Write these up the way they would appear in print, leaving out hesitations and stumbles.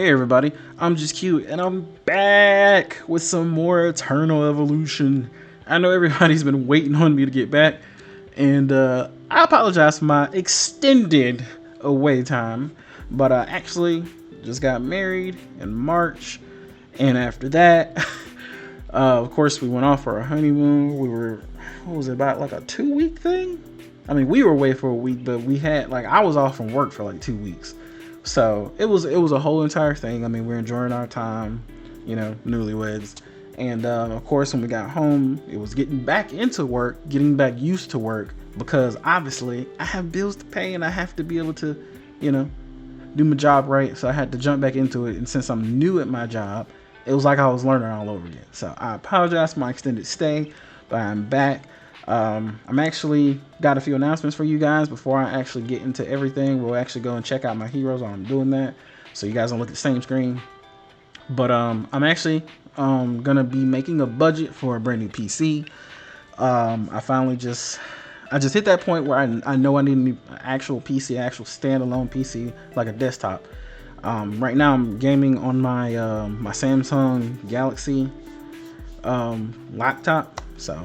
Hey everybody, I'm just cute and I'm back with some more Eternal Evolution. I know everybody's been waiting on me to get back, and I apologize for my extended away time, but I actually just got married in March, and after that, of course, we went off for our honeymoon. We were, what was it, about like a 2 week thing? I mean, we were away for a week, but we had like I was off from work for like 2 weeks. So it was a whole entire thing. I mean, we're enjoying our time, newlyweds, and of course, when we got home, it was getting back into work, getting back used to work, because obviously I have bills to pay and I have to be able to, you know, do my job right. So I had to jump back into it, and since I'm new at my job, it was like I was learning all over again. So I apologize for my extended stay, but I'm back. I'm actually got a few announcements for you guys before I actually get into everything. We'll actually go and check out my heroes while I'm doing that, so you guys don't look at the same screen. But I'm actually gonna be making a budget for a brand new PC. I just hit that point where I know I need an actual PC, actual standalone PC, like a desktop. Right now I'm gaming on my my Samsung Galaxy laptop, so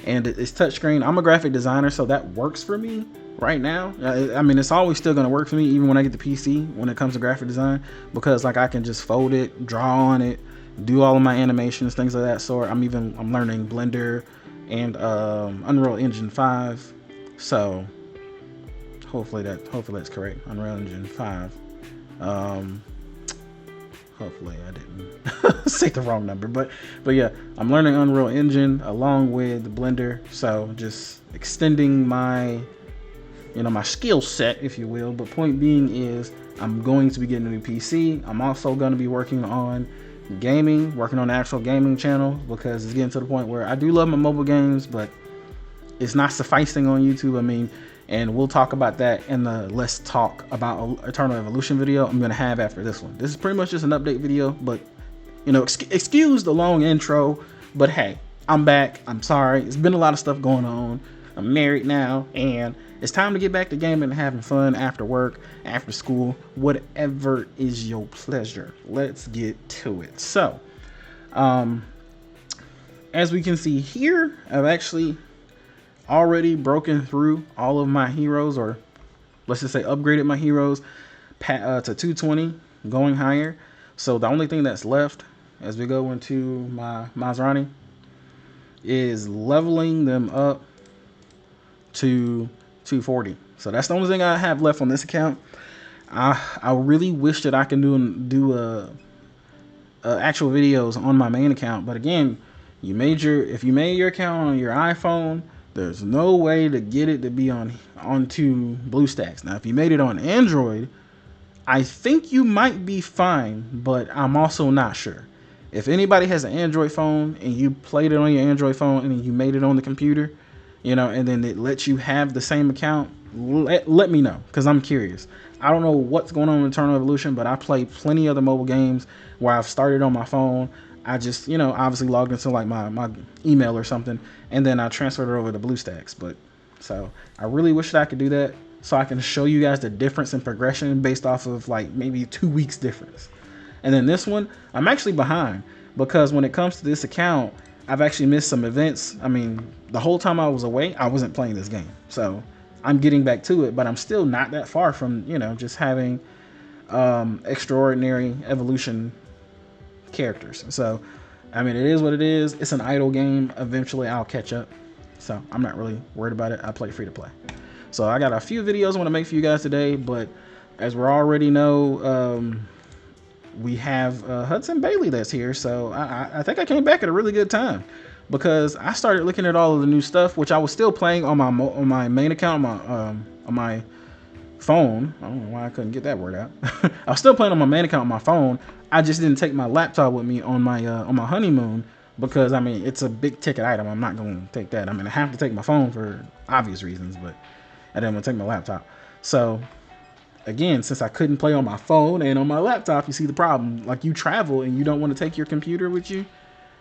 and it's touchscreen. I'm a graphic designer, so that works for me right now. I mean, it's always still gonna work for me even when I get the PC when it comes to graphic design, because like I can just fold it, draw on it, do all of my animations, things of that sort. I'm learning Blender and Unreal Engine 5, so hopefully that's correct. Unreal Engine 5. Hopefully I didn't say the wrong number, but yeah, I'm learning Unreal Engine along with Blender, so just extending my my skill set, if you will. But point being is I'm going to be getting a new PC. I'm also going to be working on working on the actual gaming channel, because it's getting to the point where I do love my mobile games, but it's not sufficing on YouTube. I mean, and we'll talk about that in the Let's Talk About Eternal Evolution video I'm going to have after this one. This is pretty much just an update video, but excuse the long intro, but hey, I'm back. I'm sorry. It's been a lot of stuff going on. I'm married now, and it's time to get back to gaming and having fun after work, after school, whatever is your pleasure. Let's get to it. So, as we can see here, I've actually already broken through all of my heroes, or let's just say upgraded my heroes to 220, going higher. So the only thing that's left as we go into my Maserati is leveling them up to 240. So that's the only thing I have left on this account. I really wish that I can do actual videos on my main account, but again, if you made your account on your iPhone, there's no way to get it to be onto BlueStacks. Now, if you made it on Android, I think you might be fine, but I'm also not sure. If anybody has an Android phone and you played it on your Android phone and you made it on the computer, and then it lets you have the same account, let me know, because I'm curious. I don't know what's going on in Eternal Evolution, but I play plenty of the mobile games where I've started on my phone. I just, obviously logged into like my email or something, and then I transferred it over to BlueStacks. But so I really wish that I could do that, so I can show you guys the difference in progression based off of like maybe 2 weeks difference. And then this one, I'm actually behind, because when it comes to this account, I've actually missed some events. I mean, the whole time I was away, I wasn't playing this game. So I'm getting back to it, but I'm still not that far from, just having extraordinary evolution characters. So I mean, it is what it is. It's an idle game. Eventually I'll catch up, so I'm not really worried about it. I play free to play. So I got a few videos I want to make for you guys today, but as we already know, we have Hudson Bailey that's here. So I think I came back at a really good time, because I started looking at all of the new stuff, which I was still playing on my main account, on my phone. I don't know why I couldn't get that word out. I was still playing on my main account on my phone. I just didn't take my laptop with me on my honeymoon, because I mean, it's a big ticket item. I'm not going to take that. I mean, I have to take my phone for obvious reasons, but I didn't want to take my laptop. So again, since I couldn't play on my phone and on my laptop, you see the problem. Like, you travel and you don't want to take your computer with you,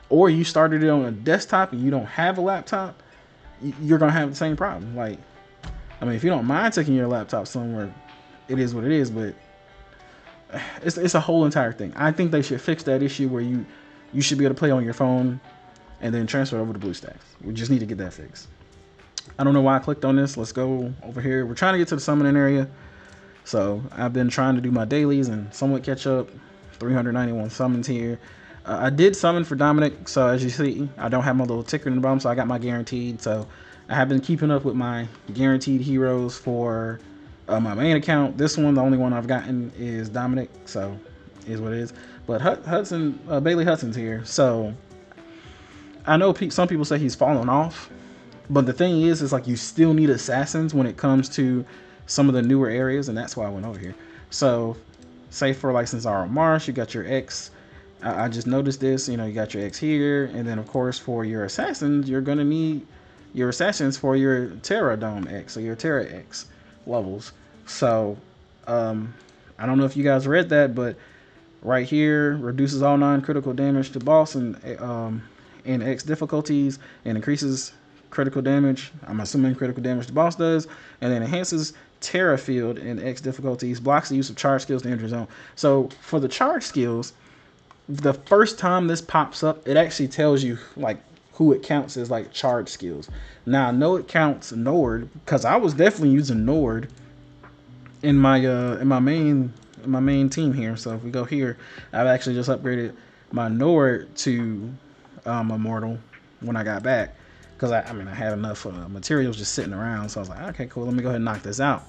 or you started it on a desktop and you don't have a laptop, you're going to have the same problem. Like, I mean, if you don't mind taking your laptop somewhere, it is what it is, but it's a whole entire thing. I think they should fix that issue where you should be able to play on your phone and then transfer it over to BlueStacks. We just need to get that fixed. I don't know why I clicked on this. Let's go over here. We're trying to get to the summoning area. So I've been trying to do my dailies and somewhat catch up. 391 summons here. I did summon for Dominic, so as you see, I don't have my little ticker in the bottom, so I got my guaranteed. So I have been keeping up with my guaranteed heroes for my main account. This one, the only one I've gotten is Dominic, so is what it is. But Bailey Hudson's here, so I know some people say he's fallen off, but the thing is like you still need assassins when it comes to some of the newer areas, and that's why I went over here. So say for like since Zara Marsh, you got your X. I just noticed this, you got your X here, and then of course for your assassins, you're gonna need your assassins for your Terra Dome X or your Terra X levels. So I don't know if you guys read that, but right here reduces all non-critical damage to boss and in X difficulties, and increases critical damage. I'm assuming critical damage the boss does, and then enhances Terra field in X difficulties, blocks the use of charge skills to enter zone. So for the charge skills, the first time this pops up, it actually tells you like who it counts as like charge skills. Now I know it counts Nord because I was definitely using Nord in my main team here. So if we go here, I've actually just upgraded my Nord to Immortal when I got back, because I had enough materials just sitting around. So I was like, okay, cool, let me go ahead and knock this out.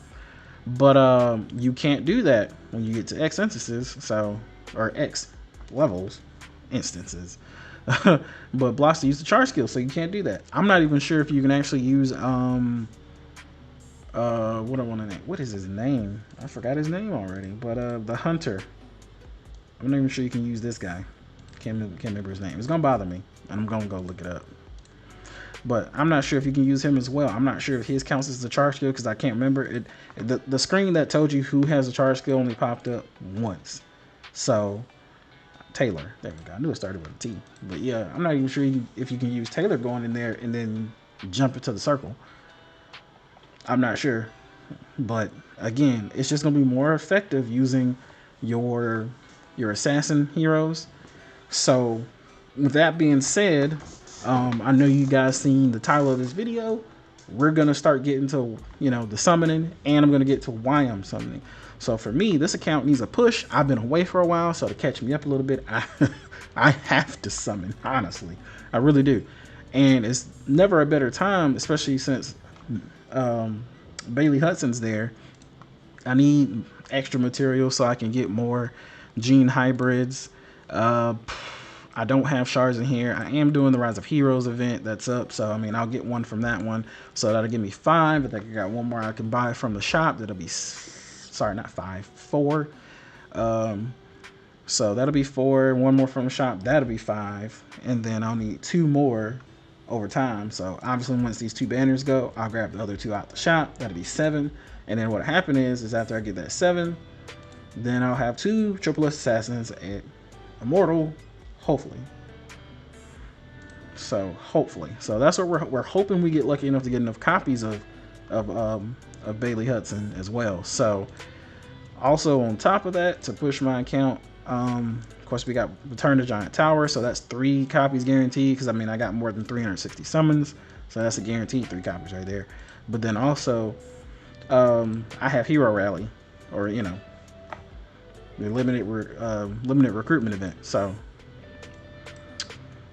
But you can't do that when you get to X instances, or X levels instances. But blocks to use the charge skill, so you can't do that. I'm not even sure if you can actually use what is his name? I forgot his name already. But the hunter, I'm not even sure you can use this guy. Can't remember his name. It's gonna bother me, and I'm gonna go look it up. But I'm not sure if you can use him as well. I'm not sure if his counts as the charge skill because I can't remember it. The screen that told you who has a charge skill only popped up once. So Taylor, there we go. I knew it started with a T. But yeah, I'm not even sure if you can use Taylor going in there and then jump into the circle. I'm not sure. But again, it's just gonna be more effective using your assassin heroes. So with that being said, I know you guys seen the title of this video. We're gonna start getting to the summoning, and I'm gonna get to why I'm summoning. So for me, this account needs a push. I've been away for a while, so to catch me up a little bit, I have to summon, honestly. I really do. And it's never a better time, especially since Bailey Hudson's there. I need extra material so I can get more gene hybrids. I don't have shards in here. I am doing the Rise of Heroes event that's up, so I'll get one from that one. So that'll give me 5. I think I got one more I can buy from the shop. That'll be, sorry, not 5, 4. So that'll be 4. One more from the shop. That'll be 5, and then I'll need 2 more over time. So obviously, once these 2 banners go, I'll grab the other 2 out the shop. That'll be 7. And then what happened is after I get that 7, then I'll have 2 Triple S Assassins at Immortal. Hopefully. So that's what we're hoping. We get lucky enough to get enough copies of Bailey Hudson as well. So also on top of that, to push my account, of course we got Return to Giant Tower, so that's 3 copies guaranteed, because I got more than 360 summons, so that's a guaranteed 3 copies right there. But then also I have Hero Rally, or the limited recruitment event. So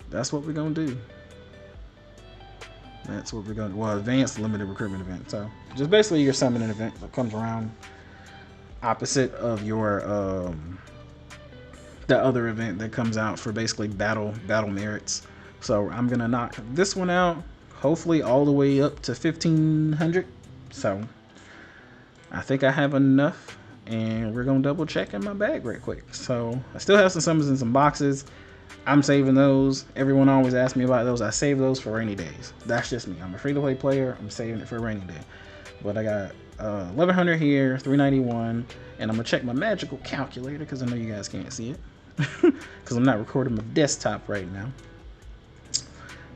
that's what we're gonna do. That's what we're gonna do. Well, advanced limited recruitment event. So just basically your summoning event that comes around opposite of your the other event that comes out for basically battle merits. So I'm gonna knock this one out, hopefully all the way up to 1500. So I think I have enough, and we're gonna double check in my bag right quick. So I still have some summons in some boxes. I'm saving those. Everyone always asks me about those. I save those for rainy days. That's just me. I'm a free-to-play player. I'm saving it for a rainy day. But I got 1100 here, 391, and I'm gonna check my magical calculator because I know you guys can't see it because I'm not recording my desktop right now.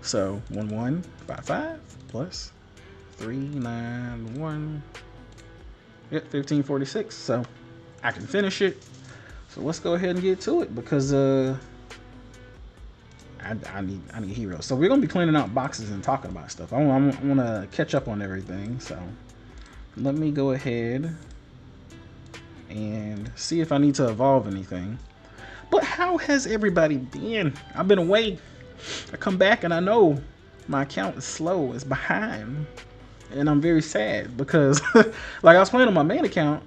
So 1155 plus 391. Yep, 1546. So I can finish it. So let's go ahead and get to it, because I need heroes. So we're gonna be cleaning out boxes and talking about stuff. I want to catch up on everything. So let me go ahead and see if I need to evolve anything. But how has everybody been? I've been away. I come back and I know my account is slow, it's behind, and I'm very sad because like I was playing on my main account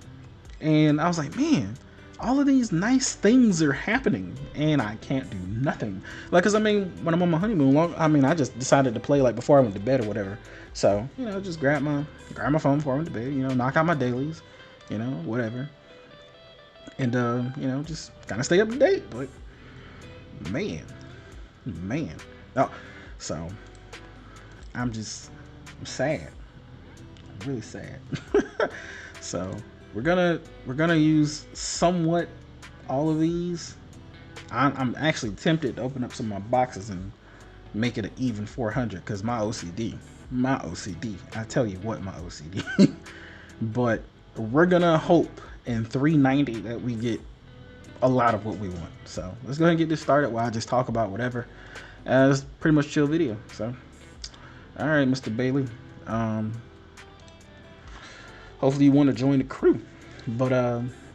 and I was like, man, all of these nice things are happening and I can't do nothing. Like, cause I mean, when I'm on my honeymoon, I just decided to play like before I went to bed or whatever. So, you know, just grab my phone before I went to bed, you know, knock out my dailies, you know, whatever. And, you know, just kind of stay up to date. But man. Oh, so I'm sad. I'm really sad. So we're gonna use somewhat all of these. I'm actually tempted to open up some of my boxes and make it an even 400, because my OCD, I tell you what, my OCD. But we're gonna hope in 390 that we get a lot of what we want. So let's go ahead and get this started while I just talk about whatever. It's pretty much chill video. So all right, Mr. Bailey, hopefully you want to join the crew. But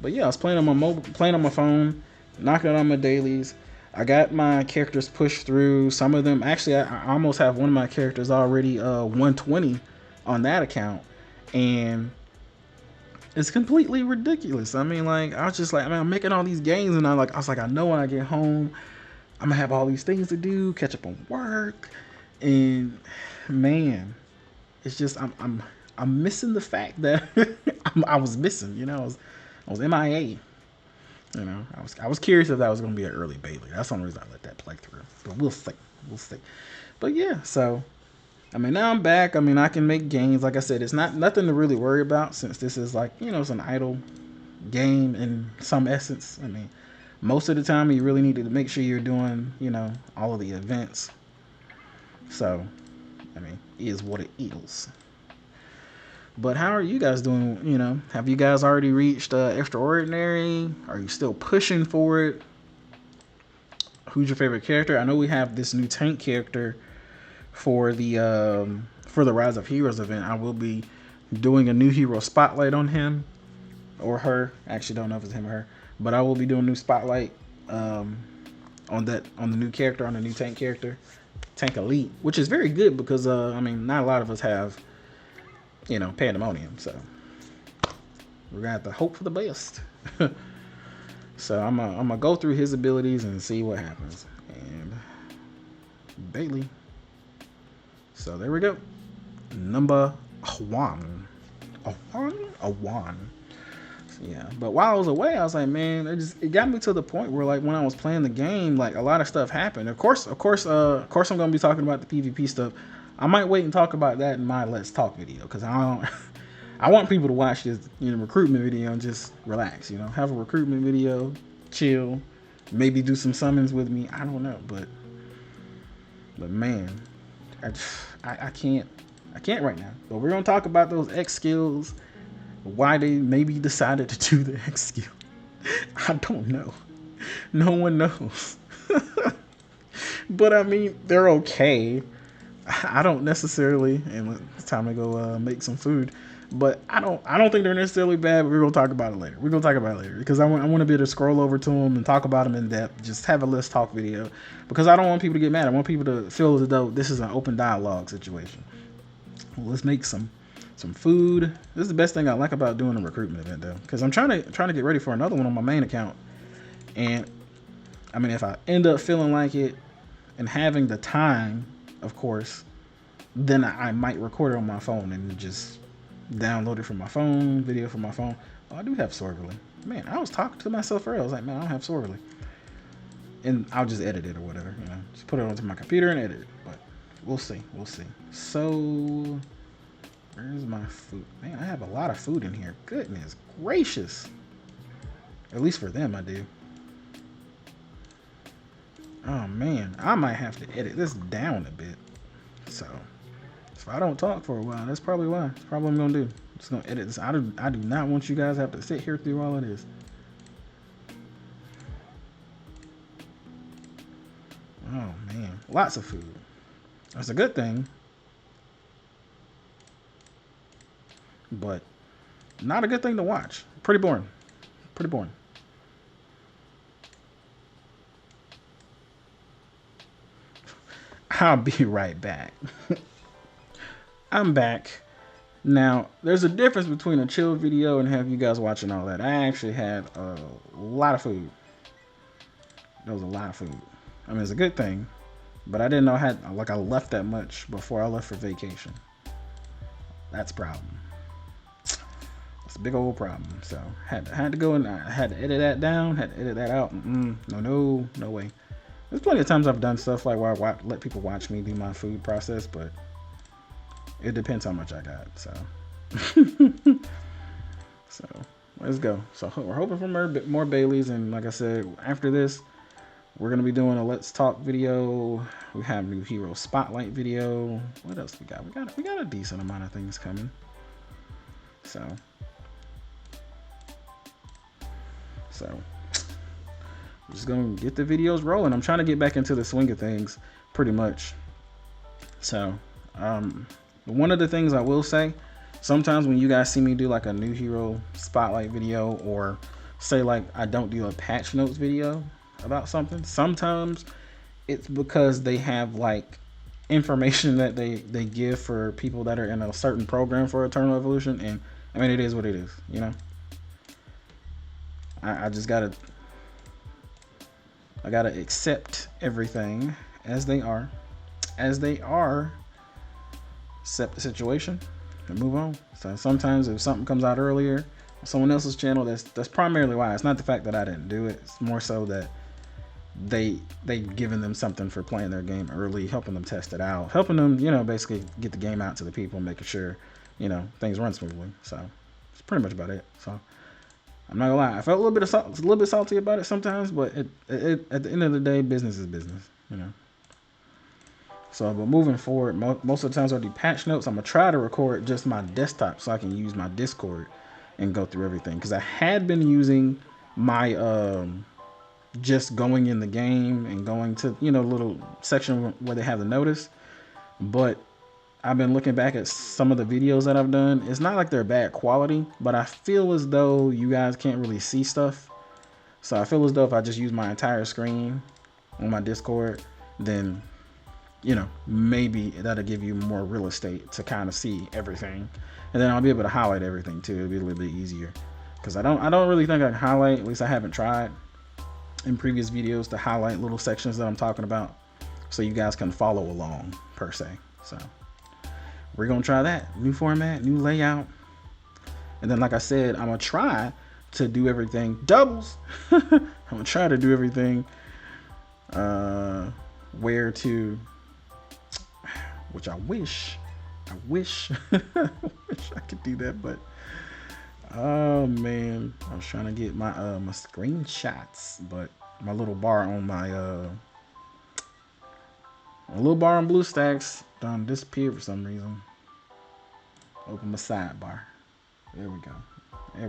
yeah, I was playing on my phone, knocking out on my dailies. I got my characters pushed through. Some of them, actually, I almost have one of my characters already 120 on that account, and it's completely ridiculous. I mean, like, I was just like, I mean, I'm making all these games, and I was like, I know when I get home, I'm gonna have all these things to do, catch up on work, and man, it's just I'm missing the fact that I was missing. You know, I was MIA. You know, I was curious if that was gonna be an early Bailey. That's the only reason I let that play through. But we'll see. But yeah, so I mean, now I'm back. I mean, I can make games. Like I said, it's nothing to really worry about, since this is like, you know, it's an idle game in some essence. I mean, most of the time you really need to make sure you're doing, you know, all of the events. So, I mean, it is what it is. But how are you guys doing? You know, have you guys already reached extraordinary? Are you still pushing for it? Who's your favorite character? I know we have this new tank character for the Rise of Heroes event. I will be doing a new hero spotlight on him or her. I actually don't know if it's him or her, but I will be doing a new spotlight on the new character, on the new tank character, Tank Elite, which is very good because I mean, not a lot of us have, you know, Pandemonium, so we're gonna have to hope for the best. So I'm gonna go through his abilities and see what happens. And Bailey. So there we go. Number one. Yeah, but while I was away, I was like, man, it got me to the point where, like, when I was playing the game, like, a lot of stuff happened. Of course, I'm gonna be talking about the PvP stuff. I might wait and talk about that in my Let's Talk video, because I want people to watch this, you know, recruitment video and just relax, you know, have a recruitment video, chill, maybe do some summons with me. I don't know, but man, I can't right now. But we're gonna talk about those X skills, why they maybe decided to do the X skill. I don't know. No one knows. But I mean, they're okay. I don't necessarily, and it's time to go make some food. But I don't think they're necessarily bad. But we're gonna talk about it later. Because I want to be able to scroll over to them and talk about them in depth. Just have a Let's Talk video, because I don't want people to get mad. I want people to feel as though this is an open dialogue situation. Well, let's make some food. This is the best thing I like about doing a recruitment event, though, because I'm trying to get ready for another one on my main account. And I mean, if I end up feeling like it and having the time, of course, then I might record it on my phone and just download it from my phone, video from my phone. Oh, I do have Sorgerly. Man, I was talking to myself earlier. I was like, man, I don't have Sorgerly. And I'll just edit it or whatever, you know. Just put it onto my computer and edit it. But we'll see. So, where's my food? Man, I have a lot of food in here. Goodness gracious. At least for them, I do. Oh, man. I might have to edit this down a bit. So, if I don't talk for a while, that's probably why. That's probably what I'm going to do. I'm just going to edit this. I do not want you guys to have to sit here through all of this. Oh man, lots of food. That's a good thing, but not a good thing to watch. Pretty boring. Pretty boring. I'll be right back. I'm back. Now, there's a difference between a chill video and have you guys watching all that. I actually had a lot of food. There was a lot of food. I mean, it's a good thing, but I didn't know I left that much before I left for vacation. That's a problem. It's a big old problem. So had to go and I had to edit that down. Had to edit that out. No way. There's plenty of times I've done stuff like where I let people watch me do my food process, but it depends how much I got. So, so let's go. So we're hoping for more Baileys, and like I said, after this, we're gonna be doing a Let's Talk video. We have new hero spotlight video. What else we got? We got a decent amount of things coming. So I'm just gonna get the videos rolling. I'm trying to get back into the swing of things, pretty much. So, one of the things I will say, sometimes when you guys see me do like a new hero spotlight video, or say like I don't do a patch notes video about something, sometimes it's because they have like information that they give for people that are in a certain program for Eternal Evolution, and I mean, it is what it is, you know. I just gotta accept everything as they are, accept the situation and move on. So sometimes if something comes out earlier on someone else's channel, that's primarily why. It's not the fact that I didn't do it. It's more so that they've given them something for playing their game early, helping them test it out, helping them, you know, basically get the game out to the people, making sure, you know, things run smoothly. So it's pretty much about it. So I'm not gonna lie, I felt a little bit salty about it sometimes, but at the end of the day, business is business, you know. So, but moving forward, most of the times I do patch notes. I'm gonna try to record just my desktop so I can use my Discord and go through everything. Because I had been using my just going in the game and going to, you know, little section where they have the notice. But I've been looking back at some of the videos that I've done. It's not like they're bad quality, but I feel as though you guys can't really see stuff. So I feel as though if I just use my entire screen on my Discord, then, you know, maybe that'll give you more real estate to kind of see everything. And then I'll be able to highlight everything too. It'll be a little bit easier. Because I don't really think I can highlight, at least I haven't tried in previous videos to highlight little sections that I'm talking about, so you guys can follow along per se. So we're gonna try that new format, new layout, and then like I said, I'm gonna try to do everything doubles. I'm gonna try to do everything where to, which I wish I wish I could do that, but oh man, I was trying to get my my screenshots, but my little bar on my BlueStacks done disappeared for some reason. Open my sidebar. There we go. Now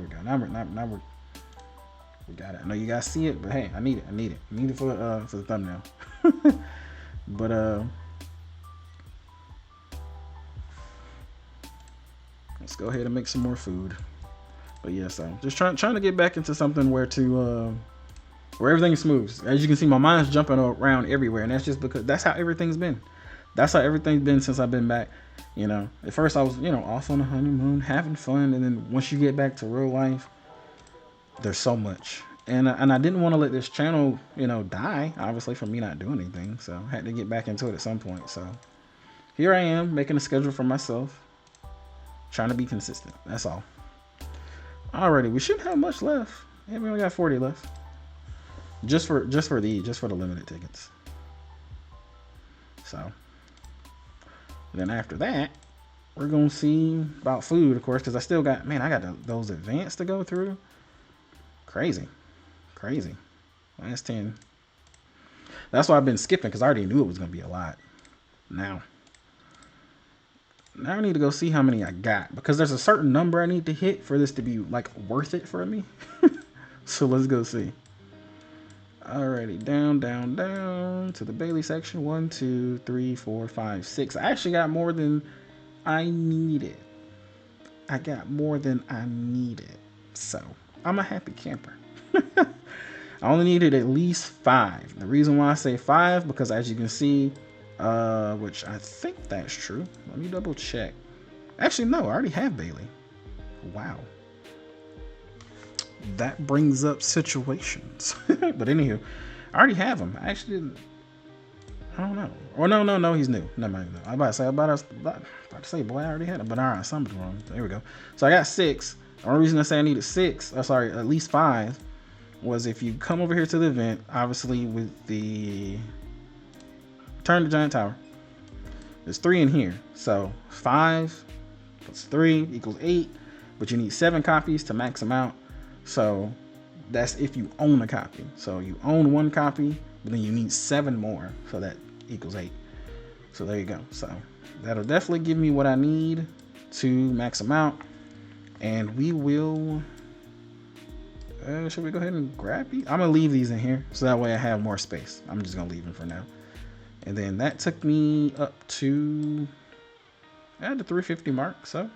we got it. I know you guys see it, but hey, I need it for the thumbnail. But let's go ahead and make some more food. But yeah, so just trying to get back into something where everything is smooth. As you can see, my mind's jumping around everywhere, and that's just because that's how everything's been. That's how everything's been since I've been back. You know, at first I was, you know, off on a honeymoon, having fun, and then once you get back to real life, there's so much. And I didn't want to let this channel, you know, die, obviously, from me not doing anything. So I had to get back into it at some point. So here I am, making a schedule for myself, trying to be consistent. That's all. Alrighty, we shouldn't have much left. Yeah, we only got 40 left. Just for the limited tickets. So then after that, we're gonna see about food, of course, because I still got, I got those advanced to go through. Crazy. Last 10. That's why I've been skipping, because I already knew it was gonna be a lot. Now I need to go see how many I got, because there's a certain number I need to hit for this to be like worth it for me. So let's go see. Alrighty, down, down, down to the Bailey section. 1, 2, 3, 4, 5, 6. I actually got more than I needed. I got more than I needed. So I'm a happy camper. I only needed at least 5. The reason why I say 5, because as you can see, which I think that's true. Let me double check. Actually, no, I already have Bailey. Wow. That brings up situations. But anywho, I already have him. I actually didn't. I don't know. Or no, he's new. Never mind. No. I'm about to say, boy, I already had him. But all right, something's wrong. There we go. So I got 6. The only reason I say I needed 6, at least 5, was if you come over here to the event, obviously with the turn the giant tower. There's 3 in here. So 5 plus 3 equals 8. But you need 7 copies to max them out. So that's if you own a copy. So you own 1 copy, but then you need 7 more. So that equals 8. So there you go. So that'll definitely give me what I need to max them out. And we will, should we go ahead and grab these? I'm going to leave these in here. So that way I have more space. I'm just going to leave them for now. And then that took me up to the 350 mark. So,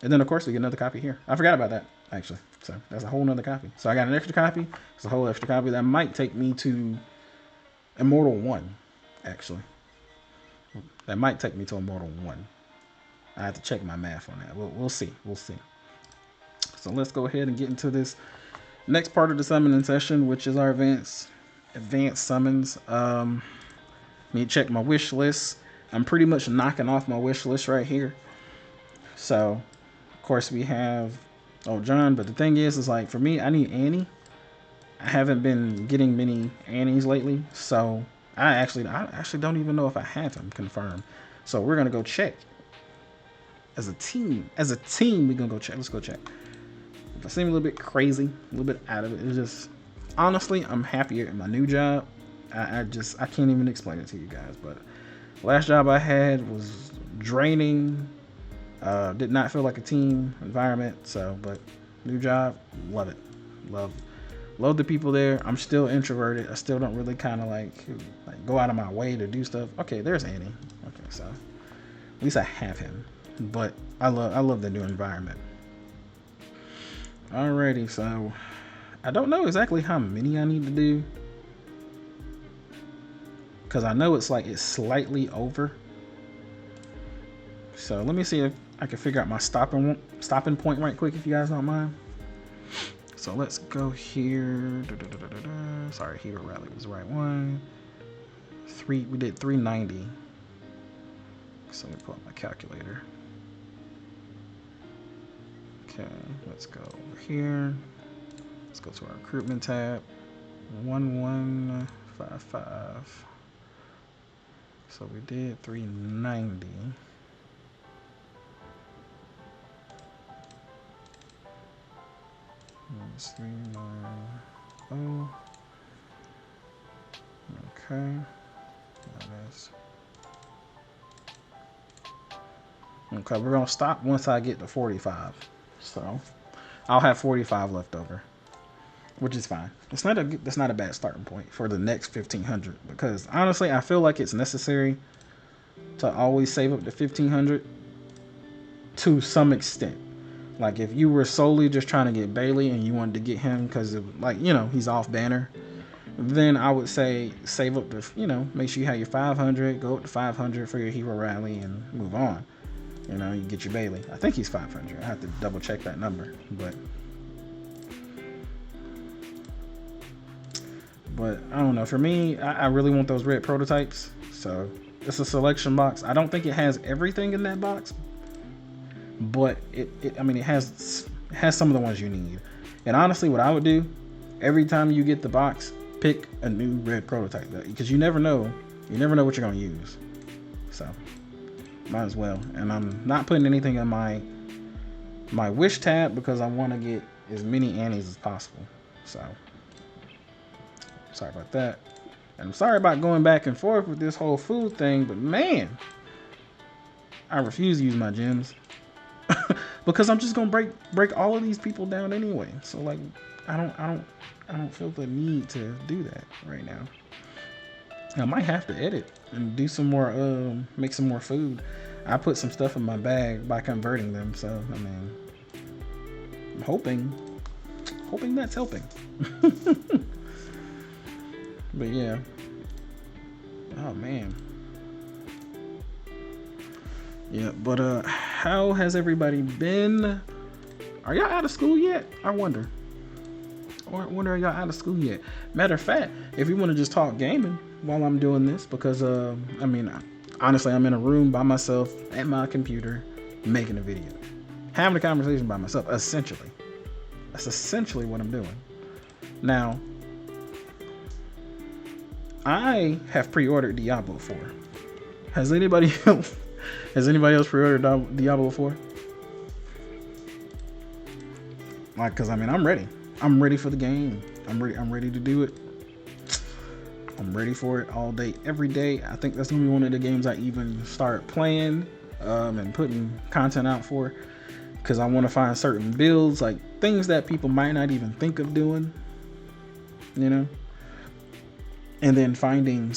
and then of course we get another copy here. I forgot about that actually. So that's a whole nother copy. So I got an extra copy. It's a whole extra copy that might take me to Immortal 1, actually. That might take me to Immortal 1. I have to check my math on that. We'll see. We'll see. So let's go ahead and get into this next part of the summoning session, which is our advanced summons. Need to check my wish list. I'm pretty much knocking off my wish list right here. So, of course, we have John, but the thing is like for me, I need Annie. I haven't been getting many Annies lately, so I actually don't even know if I have him confirmed. So we're gonna go check as a team. As a team, we're gonna go check. Let's go check. If I seem a little bit crazy, a little bit out of it, it's just honestly, I'm happier in my new job. I can't even explain it to you guys. But last job I had was draining. Did not feel like a team environment. So, but new job, love it. Love the people there. I'm still introverted. I still don't really kind of like go out of my way to do stuff. Okay, there's Annie. Okay, so at least I have him. But I love the new environment. Alrighty, so I don't know exactly how many I need to do, because I know it's slightly over. So let me see if I can figure out my stopping point right quick, if you guys don't mind. So let's go here. Sorry, Hero Rally was the right one. We did 390. So let me pull up my calculator. Okay, let's go over here. Let's go to our recruitment tab. 1155. So we did 390. That's 390. Okay. Okay, we're gonna stop once I get to 45. So I'll have 45 left over, which is fine. That's not a bad starting point for the next 1500, because honestly, I feel like it's necessary to always save up to 1500 to some extent. Like if you were solely just trying to get Bailey and you wanted to get him because he's off banner, then I would say save up to, make sure you have your 500, go up to 500 for your Hero Rally and move on. You get your Bailey. I think he's 500. I have to double check that number, but I don't know. For me, I really want those red prototypes. So it's a selection box. I don't think it has everything in that box, but it has some of the ones you need. And honestly, what I would do every time you get the box, pick a new red prototype, because you never know what you're going to use. So might as well. And I'm not putting anything in my wish tab because I want to get as many Annies as possible. So sorry about that. And I'm sorry about going back and forth with this whole food thing, but man, I refuse to use my gems because I'm just gonna break all of these people down anyway. So like, I I don't feel the need to do that right now. I might have to edit and do some more, make some more food. I put some stuff in my bag by converting them, so I mean, I'm hoping that's helping. But yeah. Oh man. Yeah, but how has everybody been? Are y'all out of school yet? I wonder. Or when are y'all out of school yet? Matter of fact, if you want to just talk gaming while I'm doing this, because I mean, honestly, I'm in a room by myself at my computer making a video, having a conversation by myself. Essentially, that's essentially what I'm doing. Now, I have pre-ordered Diablo 4. Has anybody else? Has anybody else pre-ordered Diablo 4? Like, cause I mean, I'm ready. I'm ready for the game. I'm ready to do it. I'm ready for it all day, every day. I think that's gonna be one of the games I even start playing and putting content out for, because I want to find certain builds, like things that people might not even think of doing, you know, and then finding,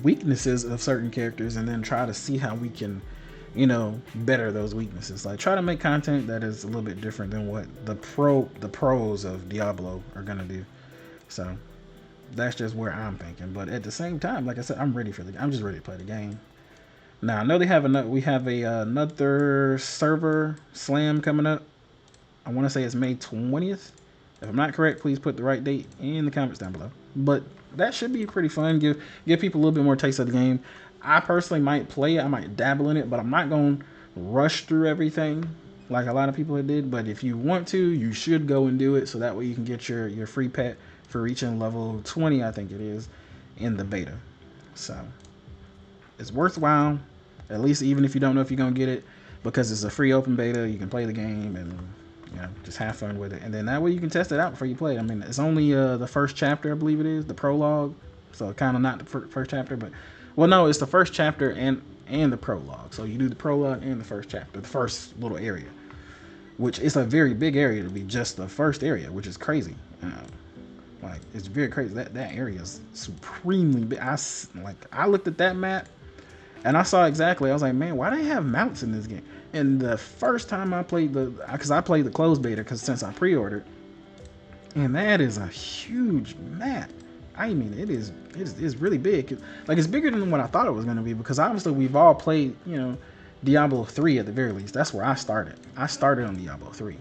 weaknesses of certain characters, and then try to see how we can, you know, better those weaknesses. Like try to make content that is a little bit different than what the pros of Diablo are gonna do. So that's just where I'm thinking. But at the same time, like I said, I'm just ready to play the game. Now I know we have another server slam coming up. I want to say it's May 20th. If I'm not correct, please put the right date in the comments down below. But that should be pretty fun. Give people a little bit more taste of the game. I personally might play it. I might dabble in it, but I'm not going to rush through everything like a lot of people did. But if you want to, you should go and do it, so that way you can get your free pet for reaching level 20, I think it is, in the beta. So it's worthwhile, at least even if you don't know if you're going to get it, because it's a free open beta. You can play the game and, you know, just have fun with it. And then that way you can test it out before you play it. I mean, it's only the first chapter, I believe it is, the prologue. So kind of not the first chapter, but, well, no, it's the first chapter and the prologue. So you do the prologue and the first chapter, the first little area, which is a very big area to be just the first area, which is crazy. Like, it's very crazy. That area is supremely big. I looked at that map and I saw exactly. I was like, man, why do they have mounts in this game? And the first time I played because I played the closed beta, because since I pre-ordered, and that is a huge map. I mean, it's really big. Like, it's bigger than what I thought it was going to be, because obviously we've all played, you know, Diablo 3 at the very least. That's where I started. I started on Diablo 3.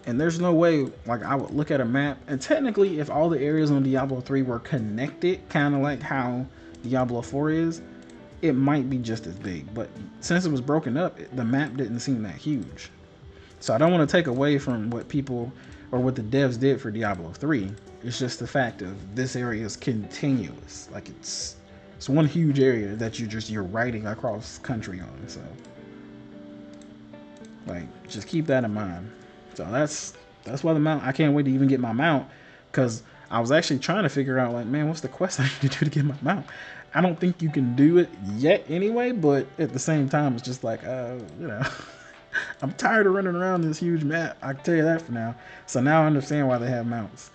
And there's no way, like, I would look at a map, and technically if all the areas on Diablo 3 were connected, kind of like how Diablo 4 is, it might be just as big. But since it was broken up, the map didn't seem that huge. So I don't want to take away from what people or what the devs did for Diablo 3. It's just the fact of this area is continuous. Like, it's one huge area that you're riding across country on. So, like, just keep that in mind. So that's why the mount, I can't wait to even get my mount, because I was actually trying to figure out, like, man, what's the quest I need to do to get my mount? I don't think you can do it yet anyway, but at the same time, it's just like, you know, I'm tired of running around this huge map. I can tell you that for now. So now I understand why they have mounts.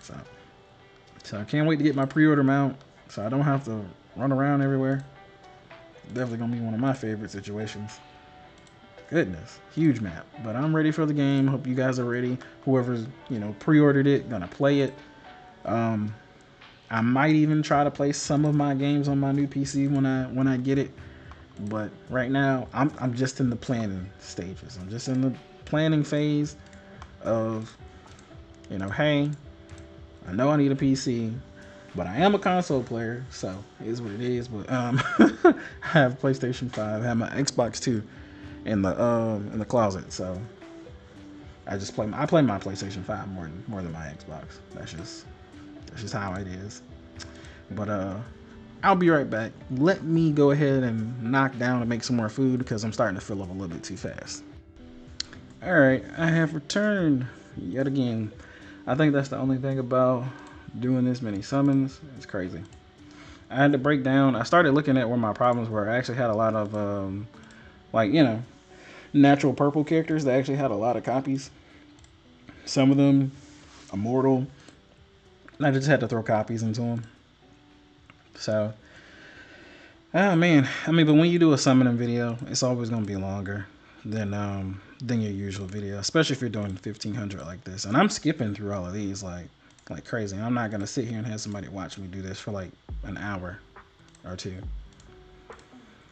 So I can't wait to get my pre-order mount, so I don't have to run around everywhere. Definitely gonna be one of my favorite situations. Goodness, huge map. But I'm ready for the game. Hope you guys are ready. Whoever's, you know, pre-ordered it, gonna play it. I might even try to play some of my games on my new PC when I get it. But right now, I'm just in the planning stages. I'm just in the planning phase of, you know, hey, I know I need a PC, but I am a console player, so it is what it is. But I have PlayStation 5, I have my Xbox 2 in the closet, so I play my PlayStation 5 more than my Xbox. That's just how it is. But I'll be right back. Let me go ahead and knock down and make some more food, because I'm starting to fill up a little bit too fast. Alright, I have returned yet again. I think that's the only thing about doing this many summons. It's crazy. I had to break down. I started looking at where my problems were. I actually had a lot of like, you know, natural purple characters that actually had a lot of copies. Some of them immortal, And I just had to throw copies into them. So, oh man, I mean, but when you do a summoning video, it's always gonna be longer than your usual video, especially if you're doing 1500 like this. And I'm skipping through all of these like crazy. I'm not gonna sit here and have somebody watch me do this for like an hour or two.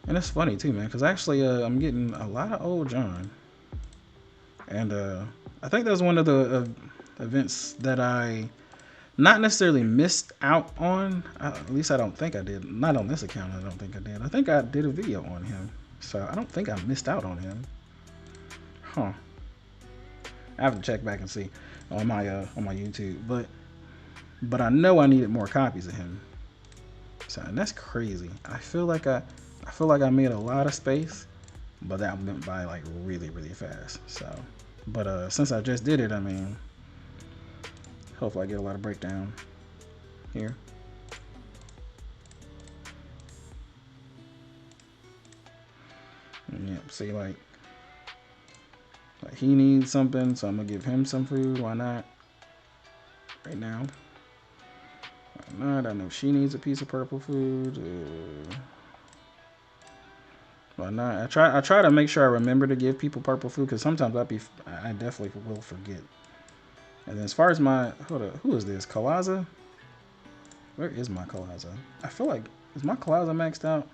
And it's funny too, man, because actually I'm getting a lot of old John, and I think that was one of the events that I not necessarily missed out on. At least I don't think I did. Not on this account. I don't think I did. I think I did a video on him, so I don't think I missed out on him. Huh. I have to check back and see on my YouTube, but I know I needed more copies of him. So, and that's crazy. I feel like I made a lot of space, but that went by like really fast. So, but since I just did it, I mean, hopefully I get a lot of breakdown here. And yeah, see, like he needs something, so I'm gonna give him some food. Why not? Right now. Why not? I know she needs a piece of purple food. Why not? I try to make sure I remember to give people purple food, because sometimes I definitely will forget. And then as far as my, hold up, who is this? Kalaza? Where is my Kalaza? I feel like, is my Kalaza maxed out?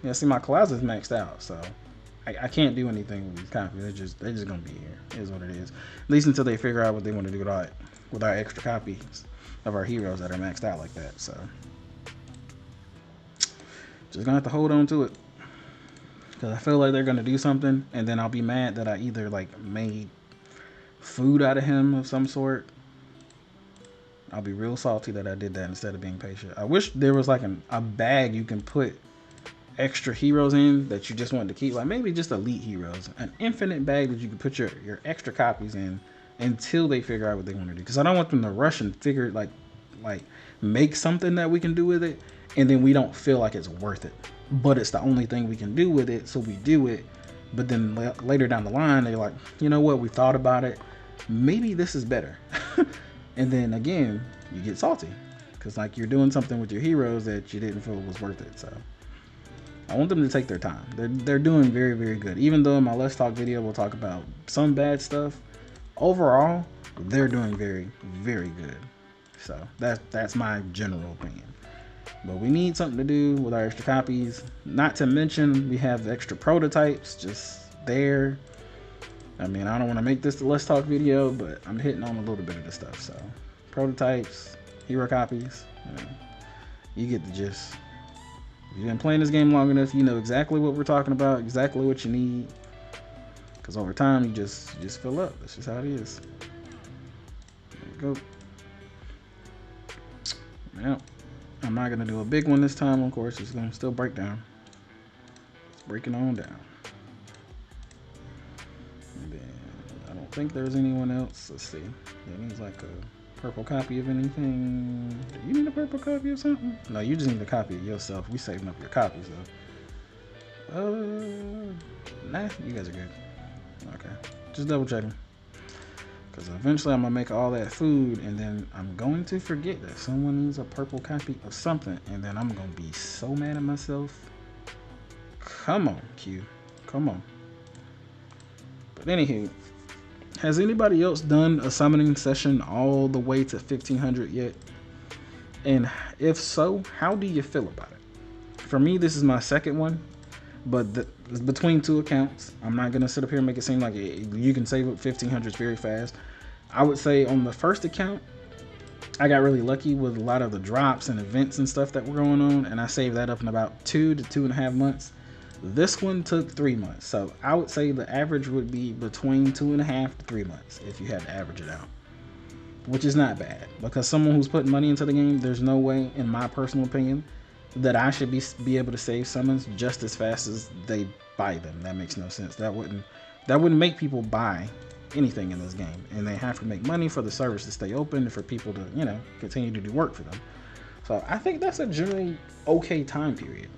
Yeah, see, my Kalaza's maxed out, so I can't do anything with these copies. They're just gonna be here. It is what it is. At least until they figure out what they want to do with our extra copies of our heroes that are maxed out like that. So just gonna have to hold on to it, because I feel like they're gonna do something, and then I'll be mad that I either like made food out of him of some sort. I'll be real salty that I did that instead of being patient. I wish there was like a bag you can put extra heroes in that you just wanted to keep, like maybe just elite heroes, an infinite bag that you can put your extra copies in until they figure out what they want to do, because I don't want them to rush and figure like make something that we can do with it, and then we don't feel like it's worth it, but it's the only thing we can do with it, so we do it, but then later down the line they're like, you know what, we thought about it, maybe this is better. And then again you get salty because like you're doing something with your heroes that you didn't feel was worth it. So I want them to take their time. They're doing very good. Even though in my Let's Talk video we'll talk about some bad stuff, overall they're doing very good. So that's my general opinion. But we need something to do with our extra copies. Not to mention we have extra prototypes just there. I mean, I don't want to make this the Let's Talk video, but I'm hitting on a little bit of the stuff. So prototypes, hero copies, you get the gist. If you've been playing this game long enough, you know exactly what we're talking about, exactly what you need. Because over time, you just fill up. That's just how it is. There you go. Now, I'm not going to do a big one this time, of course. It's going to still break down. It's breaking on down. And then, I don't think there's anyone else. Let's see. It needs like a purple copy of anything. Do you need a purple copy of something? No, you just need a copy of yourself. We saving up your copies though. Nah, you guys are good. Okay, just double checking. Because eventually I'm going to make all that food, and then I'm going to forget that someone needs a purple copy of something, and then I'm going to be so mad at myself. Come on, Q. Come on. But anywho, has anybody else done a summoning session all the way to 1500 yet? And if so, how do you feel about it? For me, this is my second one, but it's between two accounts. I'm not going to sit up here and make it seem like you can save up 1500s very fast. I would say on the first account, I got really lucky with a lot of the drops and events and stuff that were going on, and I saved that up in about 2 to 2.5 months. This one took 3 months, so I would say the average would be between 2.5 to 3 months if you had to average it out, which is not bad, because someone who's putting money into the game, there's no way, in my personal opinion, that I should be able to save summons just as fast as they buy them. That makes no sense. That wouldn't make people buy anything in this game, and they have to make money for the service to stay open, for people to, you know, continue to do work for them. So I think that's a generally okay time period.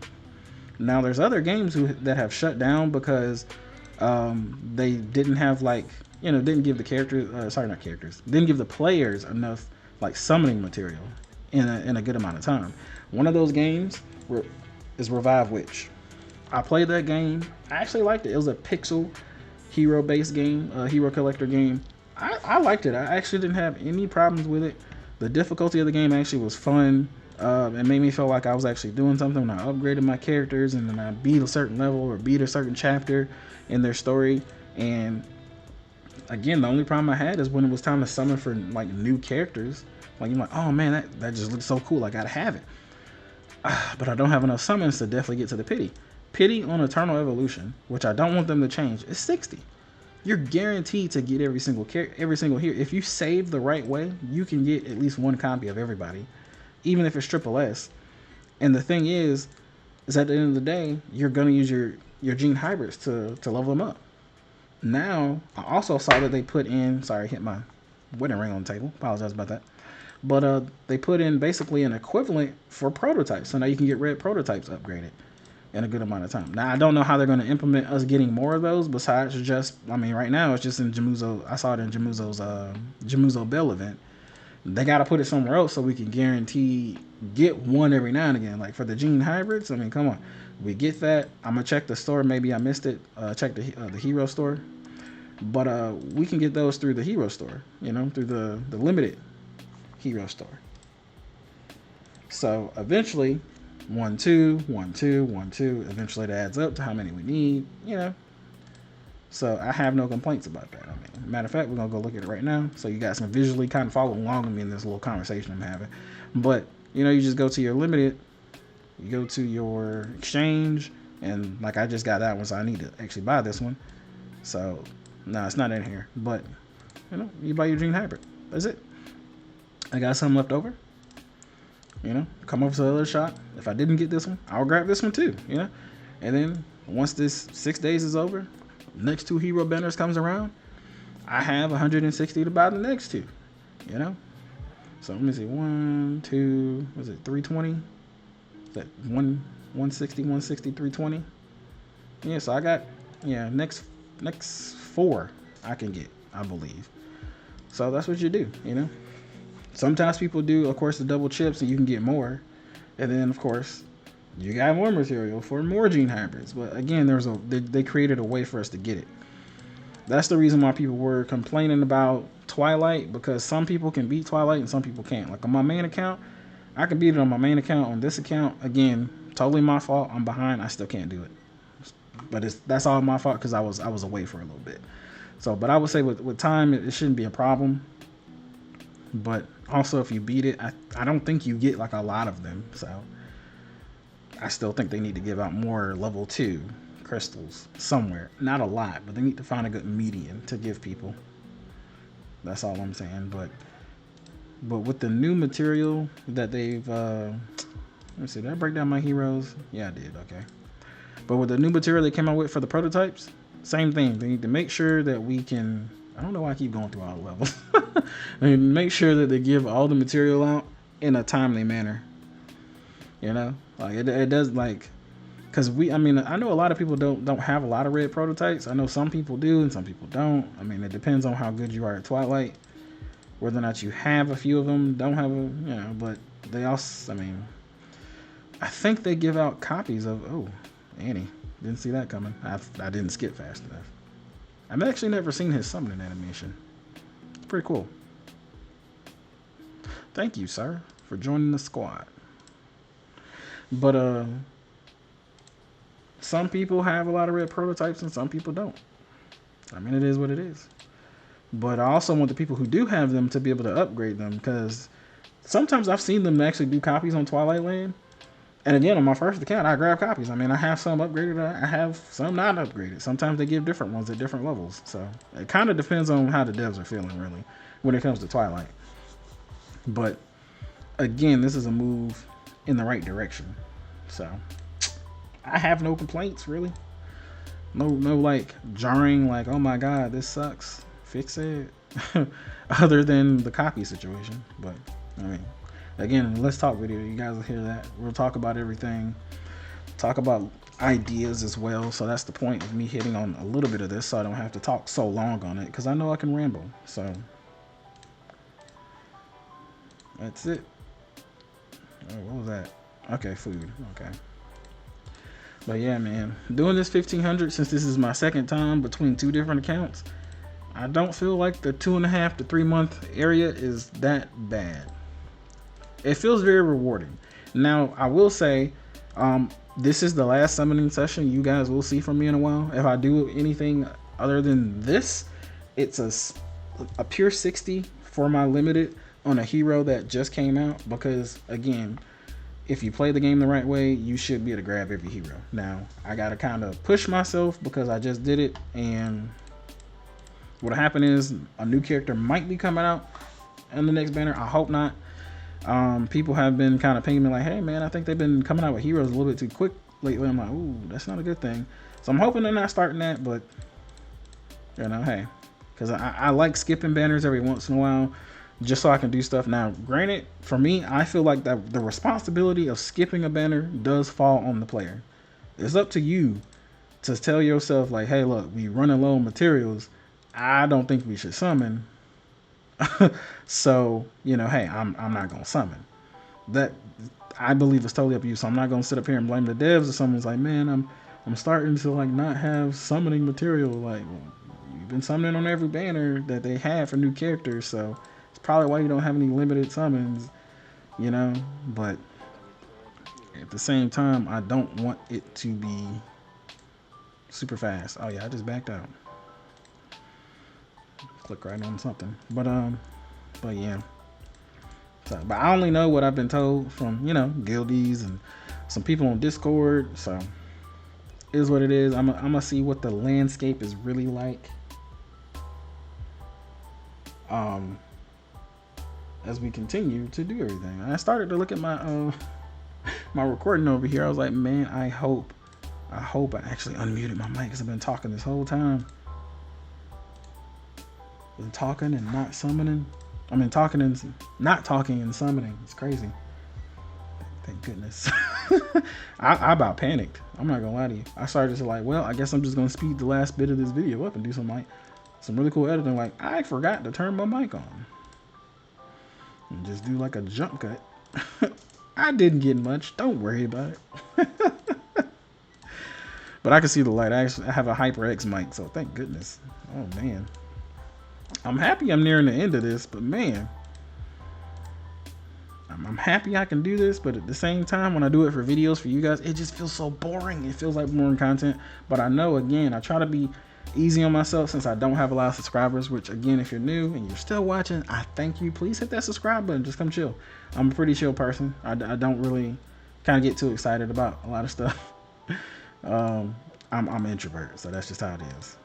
Now there's other games that have shut down because they didn't have, like, you know, didn't give the characters, didn't give the players enough like summoning material in a good amount of time. One of those games is Revive Witch. I played that game. I actually liked it. It was a pixel hero based game, a hero collector game. I liked it. I actually didn't have any problems with it. The difficulty of the game actually was fun. It made me feel like I was actually doing something when I upgraded my characters and then I beat a certain level or beat a certain chapter in their story. And again, the only problem I had is when it was time to summon for like new characters. Like you're like, oh man, that just looks so cool. I gotta have it. But I don't have enough summons to definitely get to the pity. Pity on Eternal Evolution, which I don't want them to change, is 60. You're guaranteed to get every single here. If you save the right way, you can get at least one copy of everybody, even if it's triple S. And the thing is at the end of the day, you're gonna use your gene hybrids to level them up. Now, I also saw that they put in. Sorry, I hit my wedding ring on the table. Apologize about that. But they put in basically an equivalent for prototypes, so now you can get red prototypes upgraded in a good amount of time. Now, I don't know how they're going to implement us getting more of those besides just, I mean, right now it's just in Jamuzo. I saw it in Jamuzo's Jamuzo Bell event. They got to put it somewhere else so we can guarantee get one every now and again. Like for the gene hybrids, I mean, come on. We get that. I'm going to check the store. Maybe I missed it. Check the hero store. But we can get those through the hero store, you know, through the limited hero store. So eventually 1, 2, 1, 2, 1, 2. Eventually it adds up to how many we need, you know. So I have no complaints about that. I mean, matter of fact, we're gonna go look at it right now, so you guys can visually kind of follow along with me in this little conversation I'm having. But you know, you just go to your limited, you go to your exchange, and like I just got that one, so I need to actually buy this one. So no, it's not in here, but you know, you buy your Gene Hybrid. That's it. I got some left over. You know, come over to the other shop. If I didn't get this one, I'll grab this one too. You know, and then once this 6 days is over, next 2 hero banners comes around, I have 160 to buy the next 2. You know, so let me see, 1, 2, was it 320? Is that 160, 160, 320? Yeah, so I got next 4 I can get, I believe. So that's what you do, you know. Sometimes people do, of course, the double chips and you can get more. And then, of course, you got more material for more gene hybrids. But again, they created a way for us to get it. That's the reason why people were complaining about Twilight, because some people can beat Twilight and some people can't. Like on my main account, I can beat it on my main account. On this account, again, totally my fault. I'm behind. I still can't do it. But that's all my fault because I was away for a little bit. So, but I would say with time, it shouldn't be a problem. But also, if you beat it, I don't think you get like a lot of them. So I still think they need to give out more level 2 crystals somewhere. Not a lot, but they need to find a good median to give people. That's all I'm saying. But with the new material that they've let me see, did I break down my heroes? Yeah, I did. Okay. But with the new material they came out with for the prototypes, same thing. They need to make sure that we can, I don't know why I keep going through all the levels. I mean, make sure that they give all the material out in a timely manner. You know, like it does, like, because I mean, I know a lot of people don't have a lot of red prototypes. I know some people do and some people don't. I mean, it depends on how good you are at Twilight, whether or not you have a few of them, don't have a, you know. But they also, I mean, I think they give out copies of. Oh, Annie, didn't see that coming. I didn't skip fast enough. I've actually never seen his summoning animation. It's pretty cool. Thank you, sir, for joining the squad. But some people have a lot of red prototypes and some people don't. I mean, it is what it is. But I also want the people who do have them to be able to upgrade them, because sometimes I've seen them actually do copies on Twilight Land. And again, on my first account, I grab copies. I mean, I have some upgraded, I have some not upgraded. Sometimes they give different ones at different levels. So it kind of depends on how the devs are feeling, really, when it comes to Twilight. But again, this is a move in the right direction. So I have no complaints, really. No like jarring, like, oh my God, this sucks, fix it. Other than the copy situation. But I mean, again, let's talk video. You guys will hear that. We'll talk about everything. Talk about ideas as well. So that's the point of me hitting on a little bit of this, so I don't have to talk so long on it, because I know I can ramble. So That's it. Oh, what was that? Okay, food. Okay. But yeah, man, doing this 1500 since this is my second time between two different accounts, I don't feel like the 2.5 to 3 month area is that bad. It feels very rewarding. Now, I will say, this is the last summoning session you guys will see from me in a while. If I do anything other than this, it's a pure 60 for my limited on a hero that just came out. Because again, if you play the game the right way, you should be able to grab every hero. Now, I gotta kind of push myself because I just did it, and what'll happen is a new character might be coming out in the next banner. I hope not. People have been kind of pinging me like, hey man, I think they've been coming out with heroes a little bit too quick lately. I'm like, ooh, that's not a good thing. So I'm hoping they're not starting that, but you know, hey, because I like skipping banners every once in a while just so I can do stuff. Now, granted, for me, I feel like that the responsibility of skipping a banner does fall on the player. It's up to you to tell yourself like, hey, look, we running low on materials. I don't think we should summon. So, you know, hey, I'm not gonna summon. That I believe is totally up to you. So I'm not gonna sit up here and blame the devs if someone's like, man, I'm starting to like not have summoning material. Like, well, you've been summoning on every banner that they have for new characters, so it's probably why you don't have any limited summons, you know. But at the same time, I don't want it to be super fast. Oh yeah, I just backed out. Click right on something. But yeah. So, but I only know what I've been told from, you know, guildies and some people on Discord. So it is what it is. I'm gonna see what the landscape is really like. As we continue to do everything. I started to look at my my recording over here. I was like, man, I hope I actually unmuted my mic because I've been talking this whole time. Been talking and not summoning. I mean, talking and not talking and summoning. It's crazy. Thank goodness. I about panicked. I'm not gonna lie to you. I started to like, well, I guess I'm just gonna speed the last bit of this video up and do some really cool editing. Like, I forgot to turn my mic on. And just do like a jump cut. I didn't get much. Don't worry about it. But I can see the light. I have a HyperX mic, so thank goodness. Oh man. I'm happy I'm nearing the end of this, but man, I'm happy I can do this, but at the same time, when I do it for videos for you guys, it just feels so boring. It feels like boring content. But I know, again, I try to be easy on myself since I don't have a lot of subscribers, which again, if you're new and you're still watching, I thank you. Please hit that subscribe button. Just come chill. I'm a pretty chill person. I don't really kind of get too excited about a lot of stuff. I'm an introvert, so that's just how it is.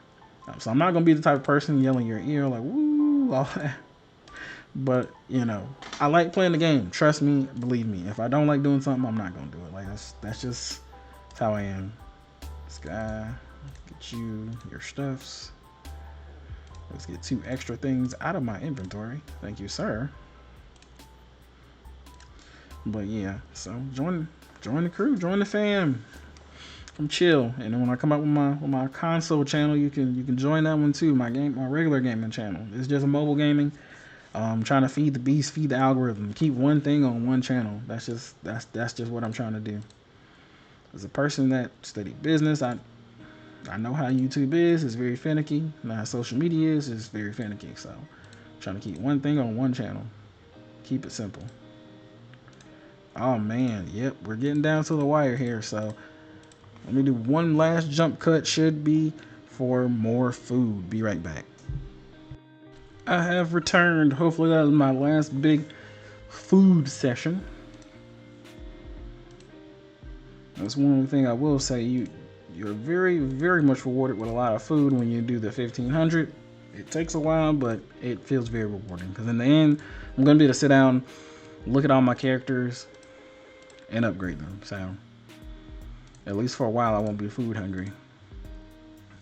So I'm not going to be the type of person yelling your ear like, woo, all that. But, you know, I like playing the game. Trust me, believe me. If I don't like doing something, I'm not going to do it. Like, that's how I am. Sky, get you your stuffs. Let's get 2 extra things out of my inventory. Thank you, sir. But, yeah, so join the crew. Join the fam. Come chill, and then when I come out with my console channel, you can join that one too. My regular gaming channel. It's just a mobile gaming. Trying to feed the beast, feed the algorithm, keep one thing on one channel. That's just what I'm trying to do. As a person that studied business, I know how YouTube is. It's very finicky. And how social media is very finicky. So I'm trying to keep one thing on one channel. Keep it simple. Oh man, yep, we're getting down to the wire here. So let me do one last jump cut. Should be for more food. Be right back. I have returned. Hopefully that was my last big food session. That's one thing I will say. You're very, very much rewarded with a lot of food when you do the 1500. It takes a while, but it feels very rewarding. Because in the end, I'm going to be able to sit down, look at all my characters, and upgrade them. So at least for a while, I won't be food hungry.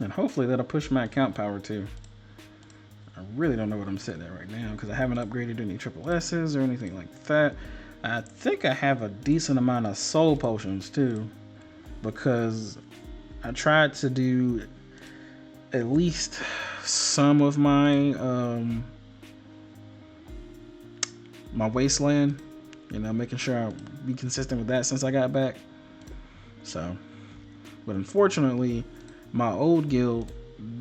And hopefully that'll push my account power too. I really don't know what I'm sitting at right now because I haven't upgraded any triple S's or anything like that. I think I have a decent amount of soul potions too, because I tried to do at least some of my my wasteland. You know, making sure I be consistent with that since I got back. So, but unfortunately, my old guild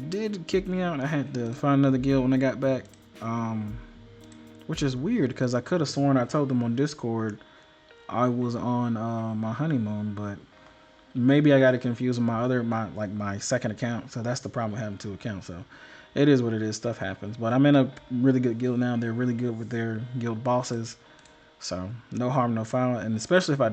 did kick me out. I had to find another guild when I got back, which is weird because I could have sworn I told them on Discord I was on my honeymoon, but maybe I got it confused with my second account. So that's the problem with having two accounts. So it is what it is. Stuff happens. But I'm in a really good guild now. They're really good with their guild bosses. So no harm, no foul. And especially if I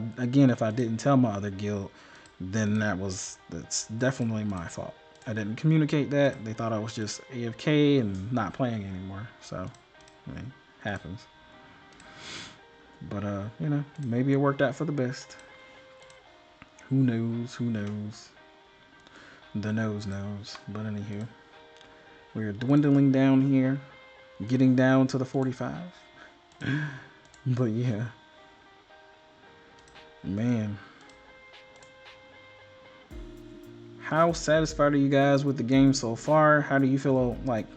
didn't tell my other guild, then that's definitely my fault. I didn't communicate that. They thought I was just AFK and not playing anymore. So, I mean, happens. But you know, maybe it worked out for the best. Who knows? Who knows? The nose knows. But anywho, we're dwindling down here, getting down to the 45. But yeah, man, how satisfied are you guys with the game so far? How do you feel like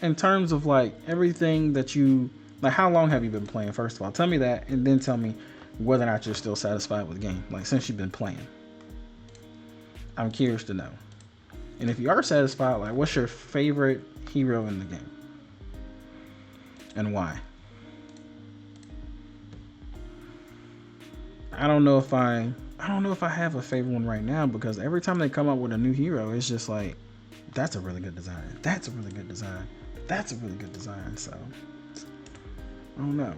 in terms of like everything that you like? How long have you been playing? First of all, tell me that, and then tell me whether or not you're still satisfied with the game. Like since you've been playing, I'm curious to know. And if you are satisfied, like what's your favorite hero in the game and why? I don't know if I have a favorite one right now because every time they come up with a new hero, it's just like, that's a really good design. That's a really good design. That's a really good design. So I don't know.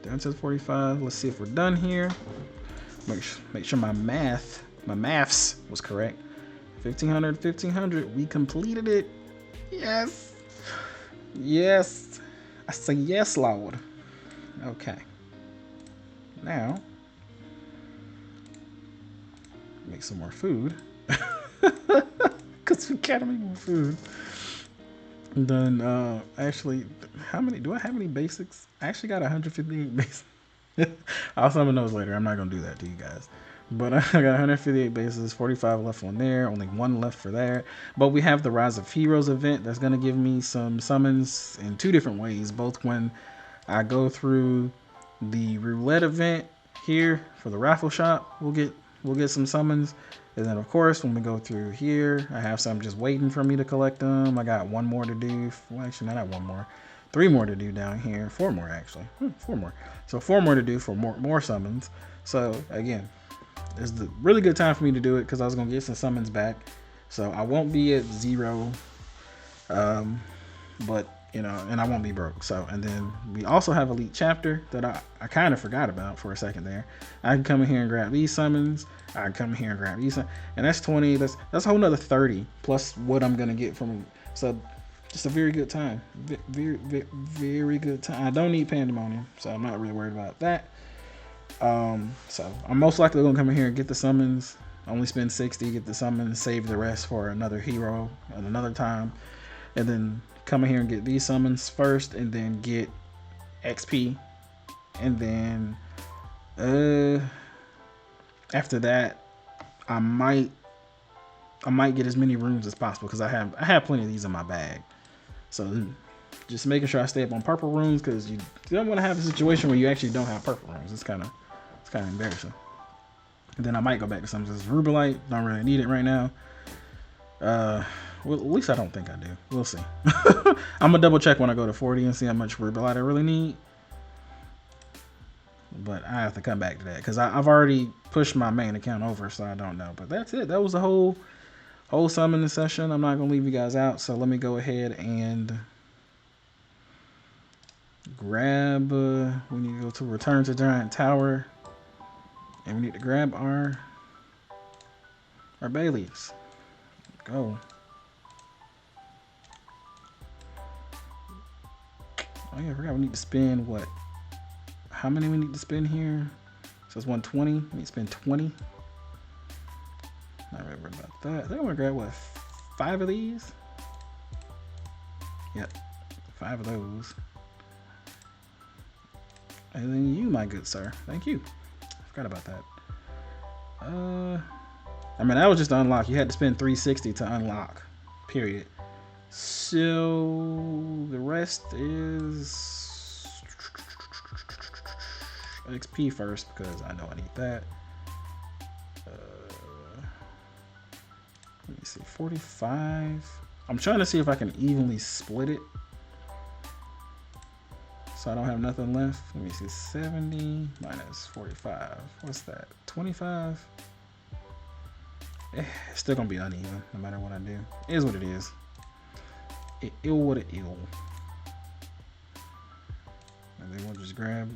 Down to 45. Let's see if we're done here. Make sure my maths was correct. 1500. We completed it. Yes. Yes. I say yes, Lord. Okay. Now, make some more food. Because we gotta make more food. And then, actually, how many? Do I have any basics? I actually got 158 basics. I'll summon those later. I'm not gonna do that to you guys. But I got 158 bases, 45 left on there, only one left for there. But we have the Rise of Heroes event that's gonna give me some summons in two different ways. Both when I go through the roulette event here for the raffle shop, we'll get some summons. And then of course when we go through here, I have some just waiting for me to collect them. I got one more to do. Well, actually not one more. 3 more to do down here. 4 more actually. 4 more. So 4 more to do for more summons. So again, it's the really good time for me to do it because I was gonna get some summons back. So I won't be at 0. But you know, and I won't be broke. So, and then we also have Elite Chapter that I kind of forgot about for a second there. I can come in here and grab these summons. I can come in here and grab these, and that's 20. That's a whole nother 30 plus what I'm gonna get from. So, just a very good time. Very good time. I don't need Pandemonium, so I'm not really worried about that. So I'm most likely gonna come in here and get the summons. Only spend 60, get the summons, save the rest for another hero at another time, and then come in here and get these summons first, and then get XP, and then after that, I might get as many rooms as possible because I have plenty of these in my bag. So just making sure I stay up on purple rooms because you don't want to have a situation where you actually don't have purple rooms. It's kind of embarrassing. And then I might go back to some just Rubelite. Don't really need it right now. Well, at least I don't think I do. We'll see. I'm gonna double check when I go to 40 and see how much Rubelite I really need. But I have to come back to that because I've already pushed my main account over, so I don't know. But that's it. That was the whole summoning session. I'm not gonna leave you guys out, so let me go ahead and grab. We need to go to Return to Giant Tower, and we need to grab our Baileys. Go. Oh yeah, I forgot we need to spend what? How many we need to spend here? So it's 120. We need to spend 20. Not really worried about that. I think I'm gonna grab what? 5 of these? Yep. 5 of those. And then you, my good sir. Thank you. I forgot about that. I mean, that was just to unlock. You had to spend 360 to unlock. Period. So the rest is XP first because I know I need that. Let me see, 45. I'm trying to see if I can evenly split it so I don't have nothing left. Let me see, 70 minus 45. What's that? 25. It's still gonna be uneven no matter what I do. It is what it is. It ill what it ill. And then we'll just grab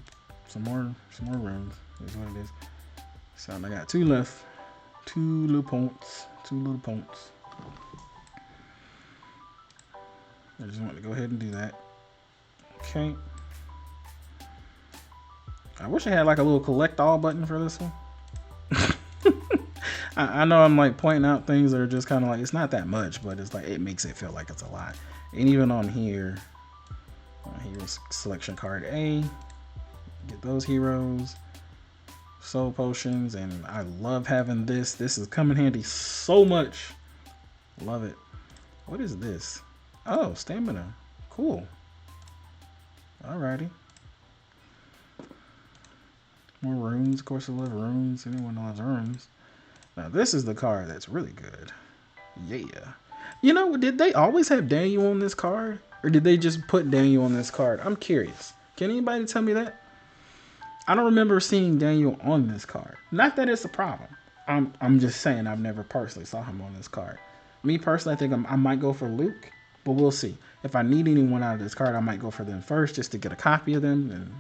some more rooms. Is what it is. So I got 2 left. 2 little points. 2 little points. I just want to go ahead and do that. Okay. I wish I had like a little collect all button for this one. I know I'm like pointing out things that are just kind of like, it's not that much, but it's like, it makes it feel like it's a lot. And even on here, here's selection card A, get those heroes, soul potions, and I love having this. This is coming handy so much. Love it. What is this? Oh, stamina. Cool. Alrighty. More runes. Of course I love runes. Anyone loves runes. Now this is the card that's really good. Yeah. You know, did they always have Daniel on this card? Or did they just put Daniel on this card? I'm curious. Can anybody tell me that? I don't remember seeing Daniel on this card. Not that it's a problem. I'm just saying I've never personally saw him on this card. Me personally, I think I might go for Luke, but we'll see. If I need anyone out of this card, I might go for them first just to get a copy of them and,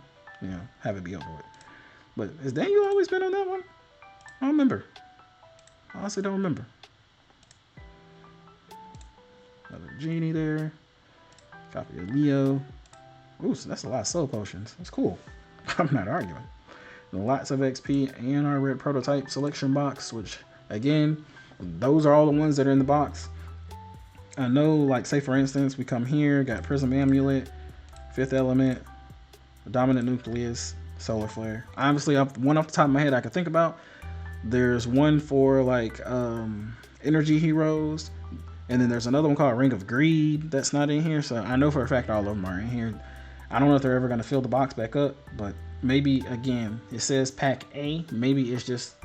you know, have it be over with. But has Daniel always been on that one? I don't remember. I honestly don't remember. Another genie there. Copy of Leo. Ooh, so that's a lot of soul potions. That's cool. I'm not arguing. And lots of XP and our red prototype selection box, which again, those are all the ones that are in the box. I know, like, say for instance, we come here, got Prism Amulet, Fifth Element, Dominant Nucleus, Solar Flare. Obviously, one off the top of my head I could think about. There's one for like energy heroes, and then there's another one called Ring of Greed that's not in here. So I know for a fact all of them are in here. I don't know if they're ever going to fill the box back up, but maybe, again, it says pack A. Maybe it's just,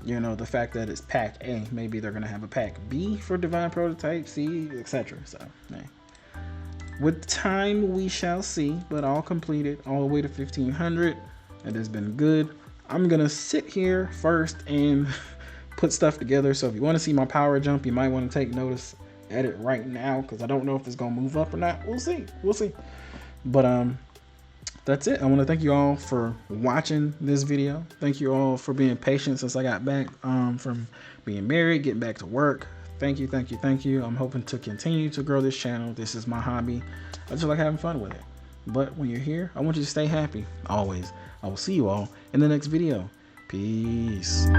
you know, the fact that it's pack A. Maybe they're going to have a pack B for Divine Prototype, C, etc. So, man. With time, we shall see, but all completed all the way to 1500. It has been good. I'm going to sit here first and put stuff together. So if you want to see my power jump, you might want to take notice at it right now, because I don't know if it's going to move up or not. We'll see. We'll see. But that's it. I want to thank you all for watching this video. Thank you all for being patient since I got back from being married, getting back to work. Thank you, thank you, thank you. I'm hoping to continue to grow this channel. This is my hobby. I just like having fun with it. But when you're here, I want you to stay happy, always. I will see you all in the next video. Peace.